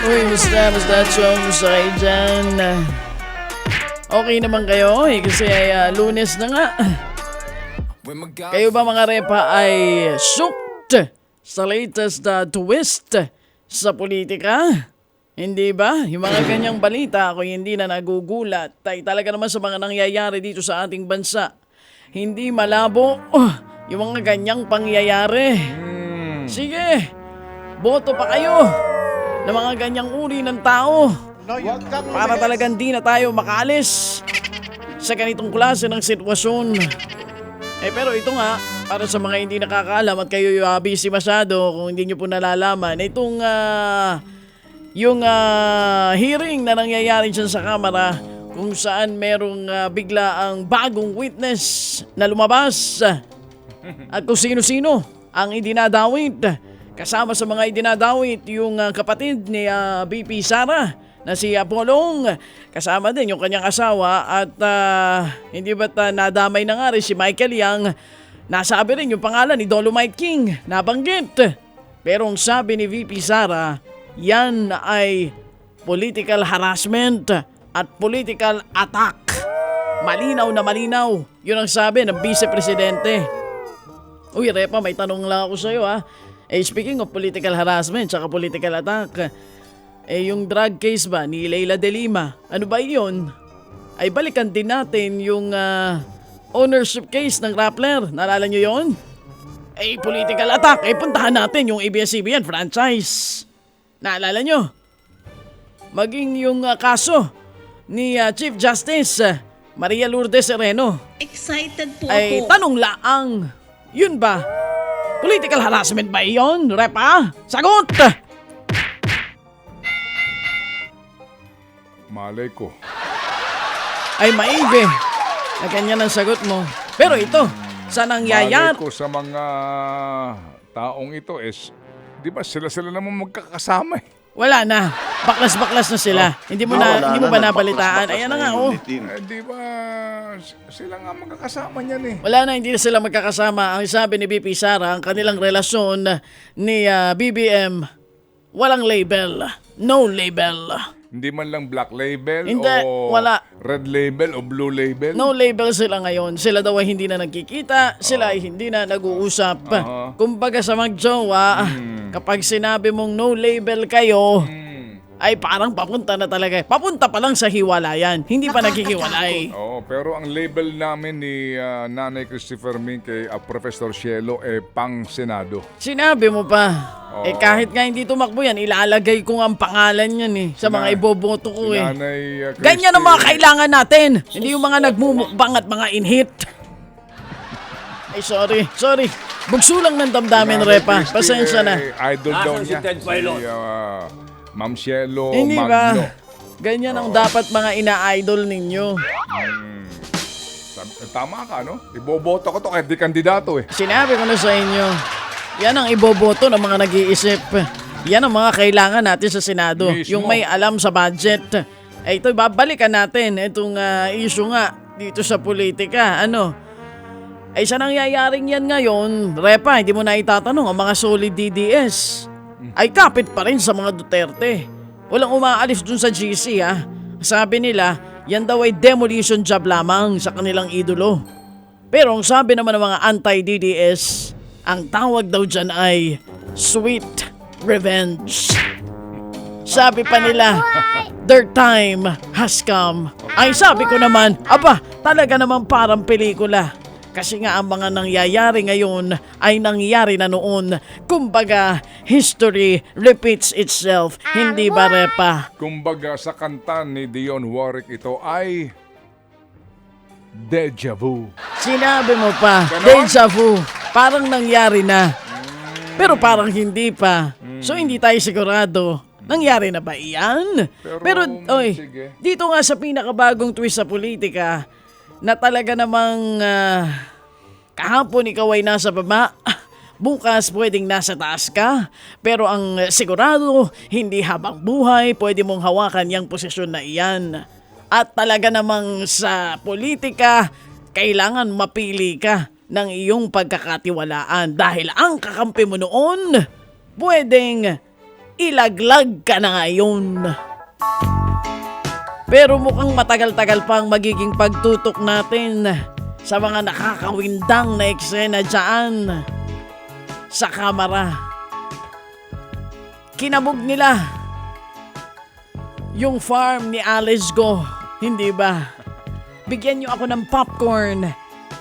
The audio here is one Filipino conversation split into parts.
Uy, musta, chong, musta kayo dyan? Okay naman kayo kasi ay Lunes na nga. Kayo ba mga repa ay shocked sa latest twist sa politika? Hindi ba? Yung mga ganyang balita ako hindi na nagugulat. Talaga naman sa mga nangyayari dito sa ating bansa. Hindi malabo yung mga ganyang pangyayari. Sige, boto pa kayo ng mga ganyang uri ng tao para talagang di na tayo makaalis sa ganitong klase ng sitwasyon. Pero ito nga, para sa mga hindi nakakaalam at kayo busy masyado kung hindi nyo po nalalaman, itong yung hearing na nangyayari dyan sa Kamara kung saan merong bigla ang bagong witness na lumabas at kung sino-sino ang idinadawit. Kasama sa mga idinadawit yung kapatid ni VP Sara na si Apolong. Kasama din yung kanyang asawa at hindi ba't nadamay na nga rin si Michael Yang. Nasabi rin yung pangalan ni Dolomite King, nabanggit. Pero ang sabi ni VP Sara, yan ay political harassment at political attack. Malinaw na malinaw. Yun ang sabi ng Vice Presidente. Uy, Repa, may tanong lang ako sa'yo speaking of political harassment at political attack, yung drug case ba ni Leila de Lima, ano ba yun? Ay balikan din natin yung ownership case ng Rappler. Naalala nyo yun? Political attack. Puntahan natin yung ABS-CBN franchise. Naalala nyo? Maging yung kaso ni Chief Justice Maria Lourdes Sereno. Excited po ay ako. Tanong laang, yun ba? Political harassment ba yun, Repa? Sagot! Malay ko. Ay maigi na ganyan ang sagot mo. Pero ito, sa nangyayari... Malay ko sa mga taong ito di ba sila naman magkakasama Wala na. Baklas-baklas na sila. Hindi mo ba nabalitaan? Ayan na nga, di ba sila nga magkakasama niyan Wala na, hindi na sila magkakasama. Ang sabi ni BP Sara, ang kanilang relasyon ni BBM, walang label. No label. Hindi man lang black label Hindi, o wala. red label o blue label. No label sila ngayon. Sila daw ay hindi na nagkikita. Sila ay hindi na nag-uusap. Kumbaga sa magjowa, kapag sinabi mong no label kayo, ay parang papunta na talaga. Papunta pa lang sa hiwalayan. Hindi pa naghihiwalay. Pero ang label namin ni Nanay Christopher Min kay Professor Cielo pang Senado. Sinabi mo pa. Kahit nga hindi tumakbo yan, ilalagay ko nga ang pangalan yan sa mga iboboto ko Nanay Christy, Ganyan ang mga kailangan natin. Hindi yung mga nagmumukbang at mga inhit. Ay, sorry. Bugso lang ng damdamin, Repa. Pasensya na. Idol daw niya. Ma'am Cielo Hindi Magno. ba? Ganyan ang dapat mga ina-idol ninyo. Tama ka, no? Iboboto ko to kahit di kandidato Sinabi ko na sa inyo, yan ang iboboto ng mga nag-iisip. Yan ang mga kailangan natin sa Senado. Mismo. Yung may alam sa budget. Ito, babalikan natin itong issue nga dito sa politika. Sa nangyayaring yan ngayon, Repa, hindi mo na itatanong ang mga solid DDS. Ay kapit pa rin sa mga Duterte. Walang umaalis dun sa GC Sabi nila, yan daw ay demolition job lamang sa kanilang idolo. Pero ang sabi naman ng mga anti-DDS, ang tawag daw dyan ay sweet revenge. Sabi pa nila, their time has come. Ay sabi ko naman, talaga naman parang pelikula. Kasi nga ang mga nangyayari ngayon ay nangyayari na noon. Kumbaga, history repeats itself. Hindi ba, Repa? Kumbaga sa kanta ni Dionne Warwick ito ay deja vu. Sinabi mo pa, Ganon? deja vu. Parang nangyari na. Pero parang hindi pa. So hindi tayo sigurado. Nangyari na ba iyan? Pero sige. dito nga sa pinakabagong twist sa politika, na talaga namang kahapon ikaw ay nasa baba, bukas pwedeng nasa taas ka, pero ang sigurado, hindi habang buhay pwede mong hawakan yung posisyon na iyan. At talaga namang sa politika, kailangan mapili ka ng iyong pagkakatiwalaan dahil ang kakampi mo noon, pwedeng ilaglag ka na ngayon. Pero mukhang matagal-tagal pa ang magiging pagtutok natin sa mga nakakawindang na eksena dyan sa kamera. Kinabog nila yung farm ni Alice Go, hindi ba? Bigyan niyo ako ng popcorn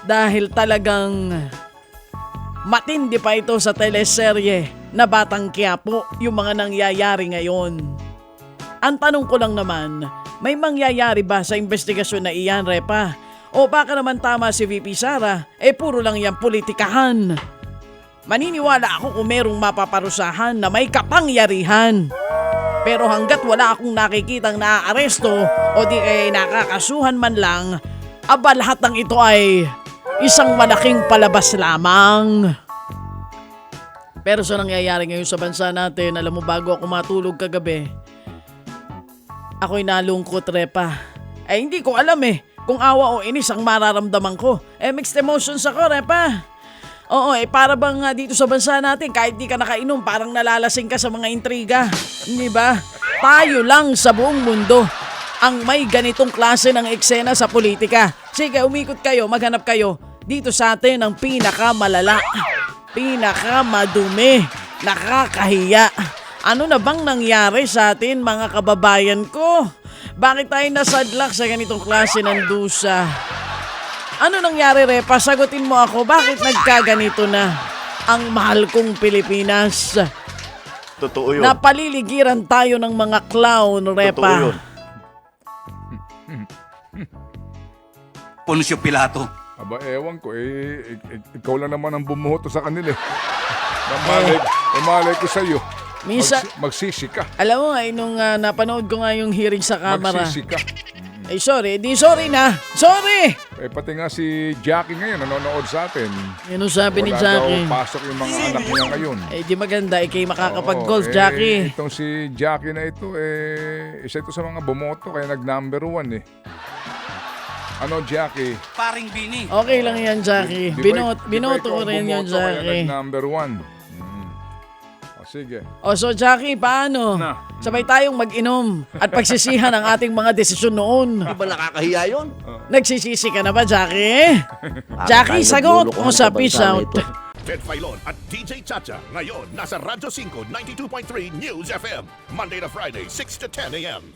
dahil talagang matindi pa ito sa teleserye na Batang Quiapo yung mga nangyayari ngayon. Ang tanong ko lang naman, may mangyayari ba sa investigasyon na iyan, Repa? O baka naman tama si VP Sara, puro lang yan politikahan. Maniniwala ako kung merong mapaparusahan na may kapangyarihan. Pero hanggat wala akong nakikitang naaaresto o di kaya nakakasuhan man lang, aba lahat ng ito ay isang malaking palabas lamang. Pero sa nangyayari ngayon sa bansa natin, alam mo bago ako matulog kagabi, ako'y nalungkot, Repa. Hindi ko alam kung awa o inis ang mararamdaman ko. Mixed emotions ako, Repa. Oo, para bang dito sa bansa natin, kahit di ka nakainom, parang nalalasing ka sa mga intriga. Hindi ba? Tayo lang sa buong mundo ang may ganitong klase ng eksena sa politika. Sige, umikot kayo, maghanap kayo. Dito sa atin ang pinakamalala, pinakamadumi, nakakahiya. Ano na bang nangyari sa atin, mga kababayan ko? Bakit tayo nasadlak sa ganitong klase ng dusa? Ano nangyari, Repa? Sagutin mo ako, bakit nagkaganito na ang mahal kong Pilipinas? Totoo yun. Napaliligiran tayo ng mga clown, Repa. Totoo yun. Poncio Pilato. Aba, ewan ko, ikaw lang naman ang bumuhoto sa kanila. Malay ko sa'yo. Misa, Magsisi ka. alam mo nga, nung napanood ko nga yung hearing sa kamera. Magsisi ka. Sorry, sorry na. Sorry! Pati nga si Jackie ngayon, nanonood sa atin. Ano sabi ni Wala Jackie? daw pasok yung mga anak niya ngayon. Di maganda, ikay makakapag-golf, Oo, Jackie. Itong si Jackie na ito, isa ito sa mga bumoto, kaya nag-number 1 Ano, Jackie? Paring Bini. Okay lang yan, Jackie. Di ba Binoto ikaw ko rin yan, bumoto, kaya Jackie. nag-number 1. Sige. So Jackie, paano? Na. Sabay tayong mag-inom at pagsisihan ang ating mga desisyon noon. Di ba nakakahiya yun? Nagsisisi ka na ba, Jackie? Jackie, sagot mo sa peace out. Ted Filon at DJ Chacha ngayon nasa Radyo 5 92.3 News FM Monday to Friday 6 to 10 a.m.